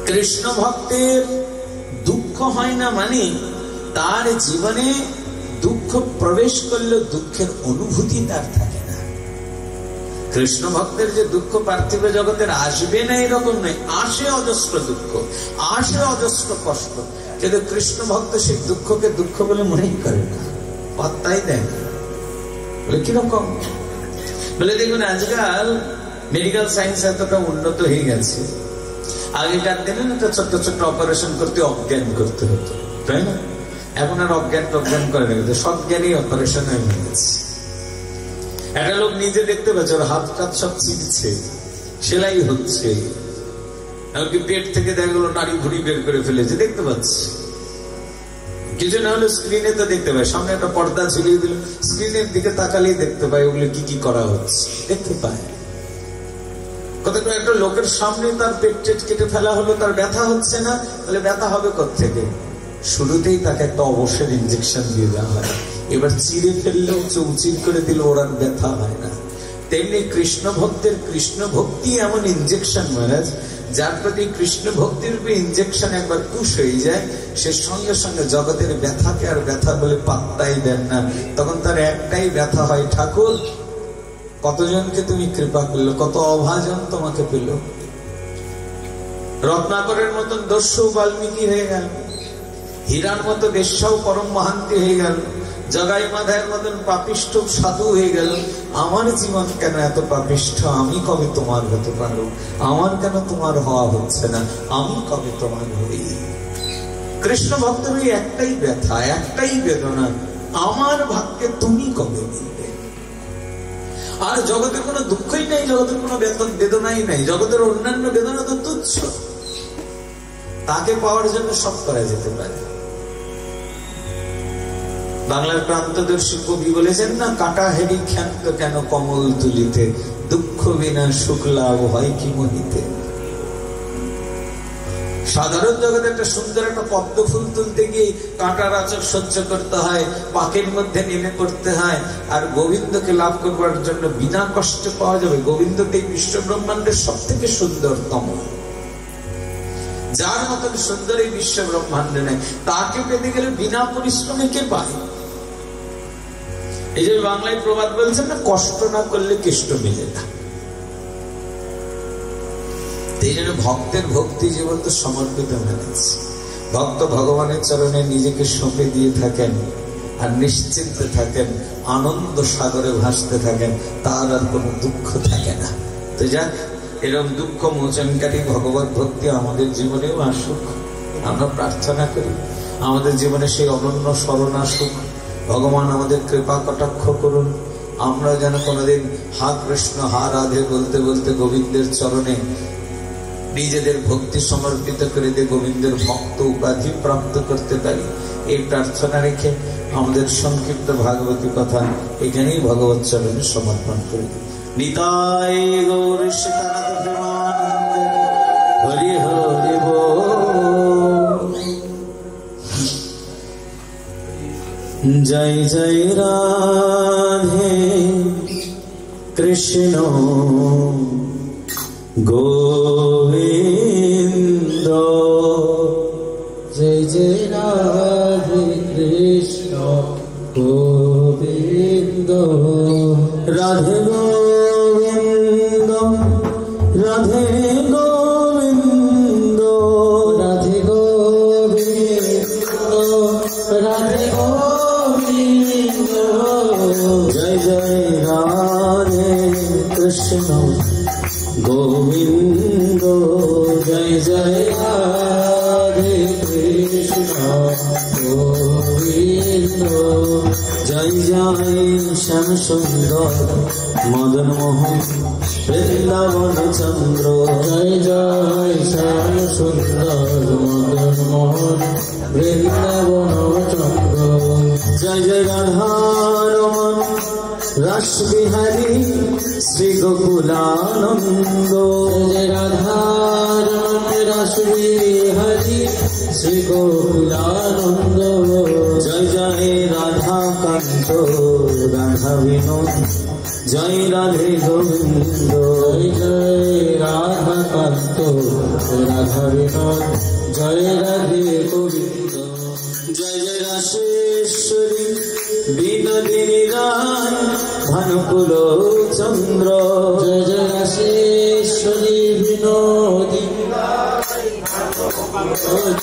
কৃষ্ণ ভক্তের দুঃখ হয় না মানে তার জীবনে দুঃখ প্রবেশ করলে দুঃখের অনুভূতি তার থাকে না। কৃষ্ণ ভক্তের যে দুঃখ পার্থিব জগতের আসবে না এরকম নয়, আসে অজস্র দুঃখ, আসে অজস্র কষ্ট, কিন্তু কৃষ্ণ ভক্ত সেই দুঃখকে দুঃখ বলে মনেই করে না, পাত্তাই দেয় না। বলে কিরকম? বলে দেখুন আজকাল মেডিকেল সায়েন্স এতটা উন্নত হয়ে গেছে, আগেকার দিনে একটা ছোট্ট ছোট্ট অপারেশন করতে অজ্ঞান করতে হতো, তাই না? এখন আর অজ্ঞান করে না, কিন্তু সজ্ঞানী অপারেশন হয়ে গেছে। একটা লোক নিজে দেখতে পাচ্ছে ওর হাত টাত সব ছিঁড়ছে, সেলাই হচ্ছে, এমনকি পেট থেকে দেখা গেলো নাড়ি ভুড়ি বের করে ফেলেছে, দেখতে পাচ্ছে। কিছু না হলে স্ক্রিনে তো দেখতে পায়, সামনে একটা পর্দা ঝুলিয়ে দিল, স্ক্রিনের দিকে তাকালেই দেখতে পায় ওগুলো কি কি করা হচ্ছে, দেখতে পায়। কতটা একটা লোকের সামনে তার পেট টেট কেটে ফেলা হলো, তার ব্যথা হচ্ছে না, তাহলে ব্যথা হবে কোত্থেকে? শুরুতেই তাকে একটা অবসর ইনজেকশন দিয়ে দেওয়া হয়, এবার চিড়ে ফেললেও চৌচির করে দিল, ওর আর ব্যথা হয় না। তেমনি কৃষ্ণ ভক্তের কৃষ্ণ ভক্তি এমন ইনজেকশন মহারাজ, যার প্রতি কৃষ্ণ ভক্তির উপরে ইনজেকশন একবার পুশ হয়ে যায়, সে সঙ্গে সঙ্গে জগতের ব্যথাকে আর ব্যথা বলে পাত্তাই দেন না। তখন তার একটাই ব্যথা হয়, ঠাকুর কতজনকে তুমি কৃপা করলো, কত অভাজন তোমাকে পেল। রত্নাকরের মতন দস্যু বাল্মীকি হয়ে গেল, হীরার মতো বেশ্যাও পরম মহান্তি হয়ে গেল, জগাই মাধায়ের মতন পাপিষ্ঠ সাধু হয়ে গেল। আমার জীবন কেন এত পাপিষ্ঠ? আমি কবে তোমার হতে পারো? আমার কেন তোমার হওয়া হচ্ছে না? আমি কবে তোমার হই? কৃষ্ণ ভক্তের ওই একটাই ব্যথা, একটাই বেদনা, আমার ভাগ্যে তুমি কবে মিলবে। আর জগতে কোনো দুঃখই নাই, জগতের কোনো বেদনাই নাই, জগতের অন্যান্য বেদনা তো তুচ্ছ, তাকে পাওয়ার জন্য সব করা যেতে পারে। বাংলার প্রান্তদর্শী কবি বলেছেন না, কাটা হেরি ক্ষান্ত কেন কমল তুলিতে, দুঃখ বিনা সুখ লাভ হয় কি মহিতে। সাধারণ জগতে একটা সুন্দর একটা পদ্ম ফুল তুলতে গিয়ে কাঁটার আঁচড় সহ্য করতে হয়, পাকের মধ্যে নেমে পড়তে হয়। আর গোবিন্দকে লাভ করবার জন্য বিনা কষ্টে পাওয়া যাবে। গোবিন্দকে বিশ্ব ব্রহ্মাণ্ডের সব থেকে সুন্দরতম, যার মতন সুন্দর এই বিশ্ব ব্রহ্মাণ্ডে নেই, তাকে পেতে গেলে বিনা পরিশ্রমে কে পায়? এই যে বাংলায় প্রবাদ বলছেন না, কষ্ট না করলে কেষ্ট মিলে না। এই জন্য ভক্তের ভক্তি জীবন তো সমর্পিত হয়েছে। ভক্ত ভগবানের চরণে নিজেকে সঁপে দিয়ে থাকেন আর নিশ্চিন্তে থাকেন, আনন্দ সাগরে ভাসতে থাকেন, তার আর কোনো দুঃখ থাকে না। তো যাক, এরকম দুঃখ মোচনকারী ভগবত ভক্তি আমাদের জীবনেও আসুক, আমরা প্রার্থনা করি। আমাদের জীবনে সেই অনন্য শরণ আসুক, ভগবান আমাদের কৃপা কটাক্ষ করুন। আমরা যেন কোনোদিন হা কৃষ্ণ হা রাধে বলতে বলতে গোবিন্দের চরণে নিজেদের ভক্তি সমর্পিত করে দিয়ে গোবিন্দের ভক্ত উপাধি প্রাপ্ত করতে পারি, এই প্রার্থনা রেখে আমাদের সংক্ষিপ্ত ভাগবতী কথা এখানেই ভগবত চরণে সমর্পণ করি। নিতাই গৌর সীতানাথ প্রেমানন্দে হরি হরি বল। জয় জয় রাধে কৃষ্ণ গোবিন্দ, জয় জয় রাধে কৃষ্ণ গোবিন্দ। রাধে গোবিন্দ, রাধে গোবিন্দ, রাধে গোবিন্দ, রাধে গোবিন্দ। জয় জয় রাধে কৃষ্ণ গোবিন্দ, জয় জয় রাধে কৃষ্ণ গোবিন্দ। জয় জয় শ্যাম সুন্দর মদন মোহন বৃন্দাবন চন্দ্র, জয় জয় শ্যাম সুন্দর মদন মোহন বৃন্দাবন চন্দ্র। জয় জয় রাধারমণ রস বিহারী শ্রী গোকুলানন্দ, জয় রাধারমণ রস বিহারী শ্রী গোকুলানন্দ। জয় জয় রাধাকান্ত রাধা বিনোদ জয় রাধে গোবিন্দ, জয় জয় রাধা কান্ত রাধা বিনোদ, জয় রাধে গোবিন্দ। জয় জয় রাশেশ্বরী বিনোদিনী রায় ভানুকুল চন্দ্র, জয় জয় রাশেশ্বরী বিনোদিনী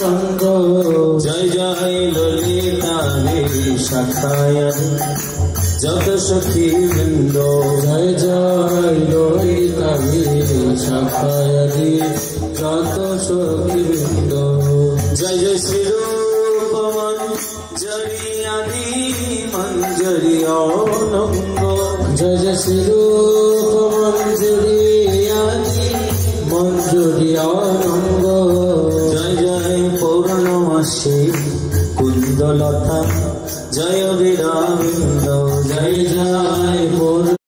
চন্দ্র, জয় জয় ললিতা শাখায়ানী যত সখী বৃন্দ, জয় জয় ললিতা শাখায়াদি যত সখী বৃন্দ। জয় জয় শ্রী রূপমন জরি আদি মঞ্জরি অনঙ্গ, জয় জয় শ্রী রূপ